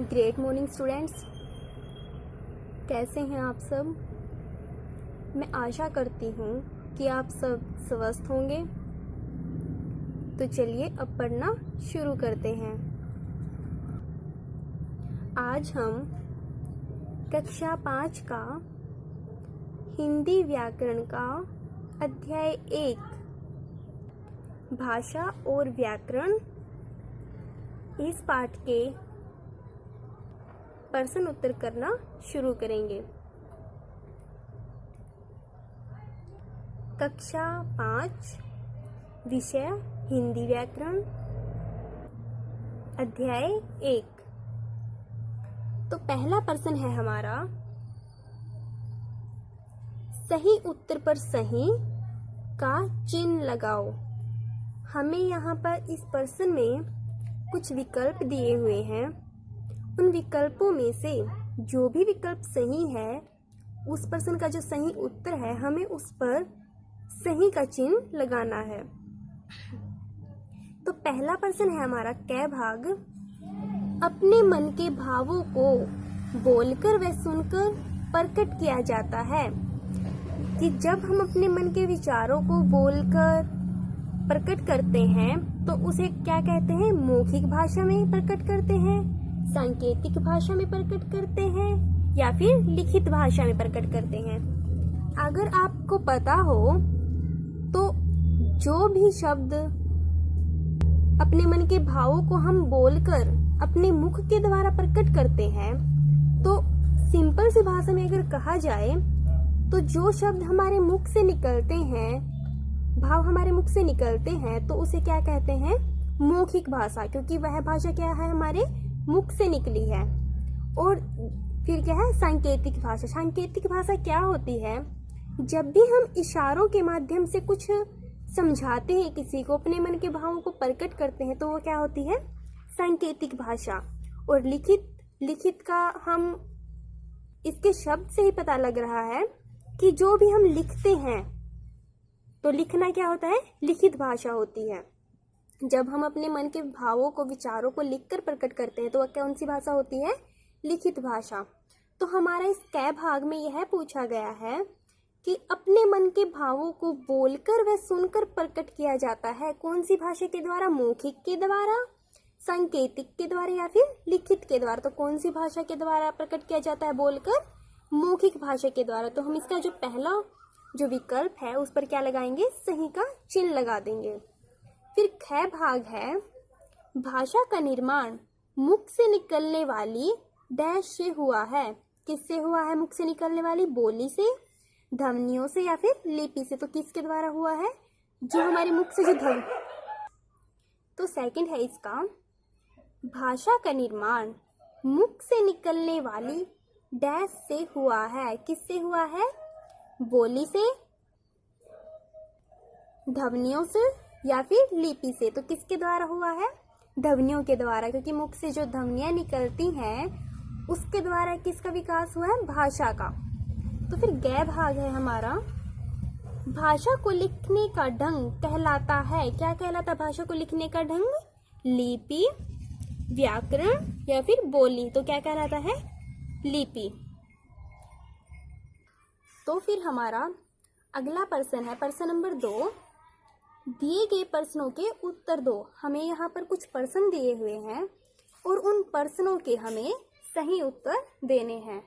Great morning students, कैसे हैं आप सब। मैं आशा करती हूँ कि आप सब स्वस्थ होंगे। तो चलिए अब पढ़ना शुरू करते हैं। आज हम कक्षा 5 का हिंदी व्याकरण का अध्याय 1 भाषा और व्याकरण इस पाठ के प्रश्न उत्तर करना शुरू करेंगे। कक्षा 5 विषय हिंदी व्याकरण अध्याय 1। तो पहला प्रश्न है हमारा, सही उत्तर पर सही का चिन्ह लगाओ। हमें यहाँ पर इस प्रश्न में कुछ विकल्प दिए हुए हैं। उन विकल्पों में से जो भी विकल्प सही है, उस प्रश्न का जो सही उत्तर है, हमें उस पर सही का चिन्ह लगाना है। तो पहला प्रश्न है हमारा क भाग, अपने मन के भावों को बोलकर व सुनकर प्रकट किया जाता है। कि जब हम अपने मन के विचारों को बोलकर प्रकट करते हैं तो उसे क्या कहते हैं? मौखिक भाषा में प्रकट करते हैं, सांकेतिक भाषा में प्रकट करते हैं, या फिर लिखित भाषा में प्रकट करते हैं। अगर आपको पता हो तो जो भी शब्द अपने मन के भावों को हम बोलकर अपने मुख के द्वारा प्रकट करते हैं, तो सिंपल सी भाषा में अगर कहा जाए तो जो शब्द हमारे मुख से निकलते हैं, भाव हमारे मुख से निकलते हैं, तो उसे क्या कहते हैं? मौखिक भाषा, क्योंकि वह भाषा क्या है? हमारे मुख से निकली है। और फिर क्या है? सांकेतिक भाषा। सांकेतिक भाषा क्या होती है? जब भी हम इशारों के माध्यम से कुछ समझाते हैं, किसी को अपने मन के भावों को प्रकट करते हैं, तो वो क्या होती है? सांकेतिक भाषा। और लिखित का हम इसके शब्द से ही पता लग रहा है कि जो भी हम लिखते हैं, तो लिखना क्या होता है? लिखित भाषा होती है। जब हम अपने मन के भावों को, विचारों को लिखकर प्रकट करते हैं, तो वह कौन सी भाषा होती है? लिखित भाषा। तो हमारा इस क भाग में यह पूछा गया है कि अपने मन के भावों को बोलकर व सुनकर प्रकट किया जाता है। कौन सी भाषा के द्वारा? मौखिक के द्वारा, सांकेतिक के द्वारा, या फिर लिखित के द्वारा। तो कौन सी भाषा के द्वारा प्रकट किया जाता है? बोलकर मौखिक भाषा के द्वारा। तो हम इसका जो पहला जो विकल्प है उस पर क्या लगाएंगे? सही का चिन्ह लगा देंगे। फिर ख भाग है, भाषा का निर्माण मुख से निकलने वाली डैश से हुआ है। किससे हुआ है? मुख से निकलने वाली बोली से, ध्वनियों से, या फिर लिपि से। तो किसके द्वारा हुआ है? जो हमारे मुख से जो ध्वनि। तो सेकंड है इसका, भाषा का निर्माण मुख से निकलने वाली डैश से हुआ है। किससे हुआ है? बोली से, ध्वनियों से, या फिर लिपि से। तो किसके द्वारा हुआ है? ध्वनियों के द्वारा, क्योंकि मुख से जो ध्वनियां निकलती हैं उसके द्वारा किसका विकास हुआ है? भाषा का। तो फिर ग भाग है हमारा, भाषा को लिखने का ढंग कहलाता है। क्या कहलाता है भाषा को लिखने का ढंग? लिपि, व्याकरण, या फिर बोली। तो क्या कहलाता है? लिपि। तो फिर हमारा अगला प्रश्न है प्रश्न नंबर 2, दिए गए प्रश्नों के उत्तर दो। हमें यहाँ पर कुछ प्रश्न दिए हुए हैं और उन प्रश्नों के हमें सही उत्तर देने हैं।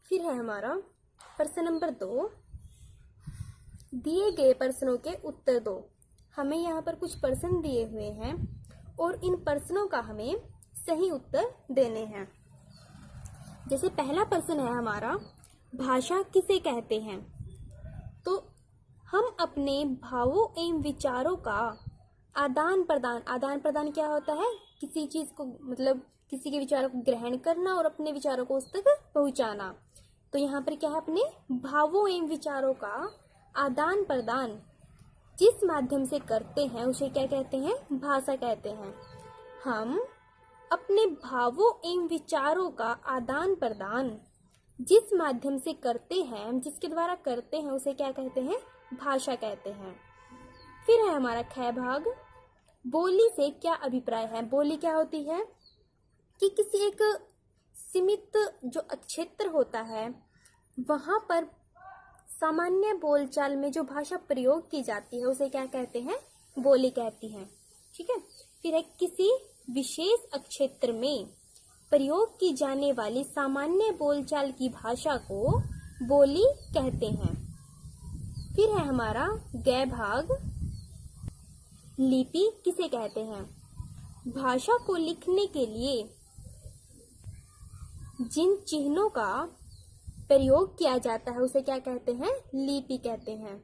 फिर है हमारा प्रश्न नंबर 2, दिए गए प्रश्नों के उत्तर दो। हमें यहाँ पर कुछ प्रश्न दिए हुए हैं और इन प्रश्नों का हमें सही उत्तर देने हैं। जैसे पहला प्रश्न है हमारा, भाषा किसे कहते हैं? तो हम अपने भावों एवं विचारों का आदान प्रदान क्या होता है? किसी चीज को, मतलब किसी के विचारों को ग्रहण करना और अपने विचारों को उस तक पहुंचाना। तो यहाँ पर क्या है? अपने भावों एवं विचारों का आदान प्रदान जिस माध्यम से करते हैं उसे क्या कहते हैं? भाषा कहते हैं। हम अपने भावों एवं विचारों का आदान प्रदान जिस माध्यम से करते हैं, जिसके द्वारा करते हैं, उसे क्या कहते हैं? भाषा कहते हैं। फिर है हमारा ख भाग, बोली से क्या अभिप्राय है? बोली क्या होती है कि किसी एक सीमित जो क्षेत्र होता है वहाँ पर सामान्य बोलचाल में जो भाषा प्रयोग की जाती है उसे क्या कहते हैं? बोली कहती हैं। ठीक है। फिर है किसी विशेष क्षेत्र में प्रयोग की जाने वाली सामान्य बोलचाल की भाषा को बोली कहते हैं। फिर है हमारा ग भाग, लिपि किसे कहते हैं? भाषा को लिखने के लिए जिन चिन्हों का प्रयोग किया जाता है उसे क्या कहते हैं? लिपि कहते हैं।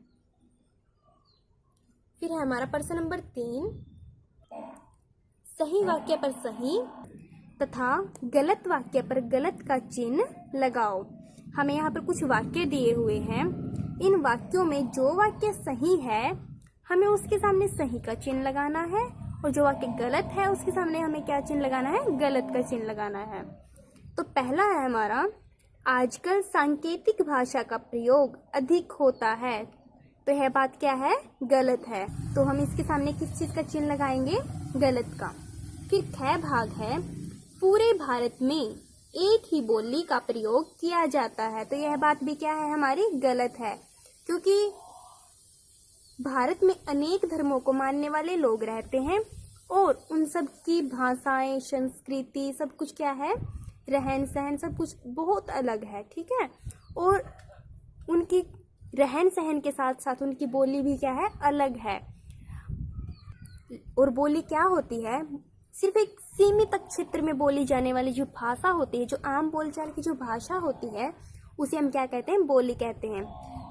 फिर है हमारा प्रश्न नंबर 3, सही वाक्य पर सही तथा गलत वाक्य पर गलत का चिन्ह लगाओ। हमें यहाँ पर कुछ वाक्य दिए हुए हैं। इन वाक्यों में जो वाक्य सही है हमें उसके सामने सही का चिन्ह लगाना है और जो वाक्य गलत है उसके सामने हमें क्या चिन्ह लगाना है? गलत का चिन्ह लगाना है। तो पहला है हमारा, आजकल सांकेतिक भाषा का प्रयोग अधिक होता है। तो यह बात क्या है? गलत है। तो हम इसके सामने किस चीज का चिन्ह लगाएंगे? गलत का। फिर ख भाग है, पूरे भारत में एक ही बोली का प्रयोग किया जाता है। तो यह बात भी क्या है? हमारी गलत है, क्योंकि भारत में अनेक धर्मों को मानने वाले लोग रहते हैं और उन सब की भाषाएं, संस्कृति, सब कुछ क्या है? रहन सहन सब कुछ बहुत अलग है। ठीक है। और उनकी रहन सहन के साथ साथ उनकी बोली भी क्या है? अलग है। और बोली क्या होती है? सिर्फ एक सीमित क्षेत्र में बोली जाने वाली जो भाषा होती है, जो आम बोलचाल की जो भाषा होती है उसे हम क्या कहते हैं? बोली कहते हैं।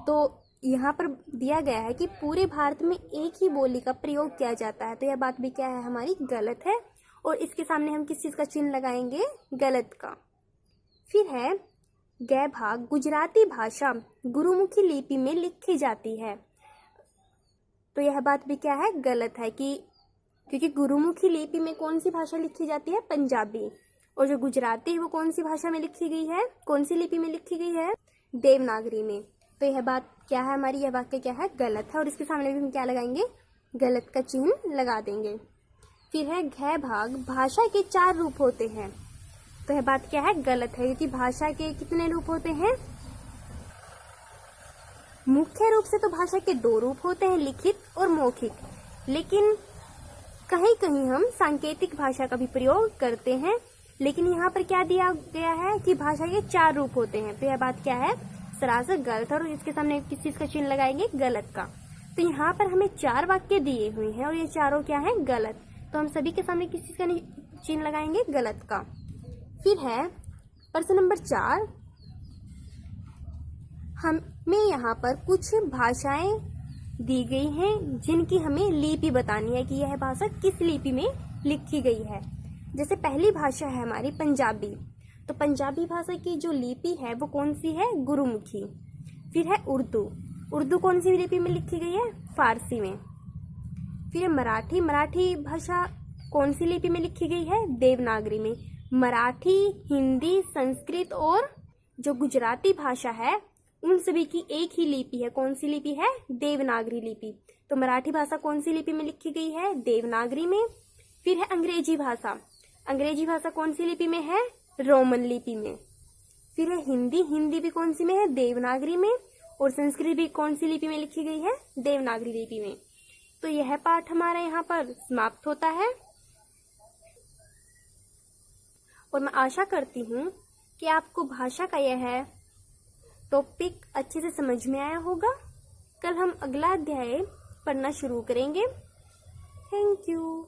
तो यहाँ पर दिया गया है कि पूरे भारत में एक ही बोली का प्रयोग किया जाता है। तो यह बात भी क्या है? हमारी गलत है। और इसके सामने हम किस चीज़ का चिन्ह लगाएंगे? गलत का। फिर है ग भाग, गुजराती भाषा गुरुमुखी लिपि में लिखी जाती है। तो यह बात भी क्या है? गलत है, कि क्योंकि गुरुमुखी लिपि में कौन सी भाषा लिखी जाती है? पंजाबी। और जो गुजराती है वो कौन सी भाषा में लिखी गई है? कौन सी लिपि में लिखी गई है? देवनागरी में। तो यह बात क्या है हमारी? यह वाक्य क्या है? गलत है। और इसके सामने भी हम क्या लगाएंगे? गलत का चिन्ह लगा देंगे। फिर है घ भाग, भाषा के 4 रूप होते हैं। तो यह बात क्या है? गलत है, क्योंकि भाषा के कितने रूप होते हैं? मुख्य रूप से तो भाषा के 2 रूप होते हैं, लिखित और मौखिक। लेकिन कहीं कहीं हम सांकेतिक भाषा का भी प्रयोग करते हैं। लेकिन यहाँ पर क्या दिया गया है कि भाषा के 4 रूप होते हैं। तो यह बात क्या है? सरासर गलत है। और इसके सामने किस चीज का चिन्ह लगाएंगे? गलत का। तो यहाँ पर हमें 4 वाक्य दिए हुए हैं और ये चारों क्या है? गलत। तो हम सभी के सामने किस चीज का चिन्ह लगाएंगे? गलत का। फिर है प्रश्न नंबर 4, हमें यहाँ पर कुछ भाषाएं दी गई हैं जिनकी हमें लिपि बतानी है कि यह भाषा किस लिपि में लिखी गई है। जैसे पहली भाषा है हमारी पंजाबी। तो पंजाबी भाषा की जो लिपि है वो कौन सी है? गुरुमुखी। फिर है उर्दू। उर्दू कौन सी लिपि में लिखी गई है? फारसी में। फिर है मराठी। मराठी भाषा कौन सी लिपि में लिखी गई है? देवनागरी में। मराठी, हिंदी, संस्कृत और जो गुजराती भाषा है उन सभी की एक ही लिपि है। कौन सी लिपि है? देवनागरी लिपि। तो मराठी भाषा कौन सी लिपि में लिखी गई है? देवनागरी में। फिर है अंग्रेजी भाषा। अंग्रेजी भाषा कौन सी लिपि में है? रोमन लिपि में। फिर है हिंदी। हिंदी भी कौन सी में है? देवनागरी में। और संस्कृत भी कौन सी लिपि में लिखी गई है? देवनागरी लिपि में। तो यह पाठ हमारा यहाँ पर समाप्त होता है। और मैं आशा करती हूँ कि आपको भाषा का यह टॉपिक अच्छे से समझ में आया होगा। कल हम अगला अध्याय पढ़ना शुरू करेंगे। Thank you.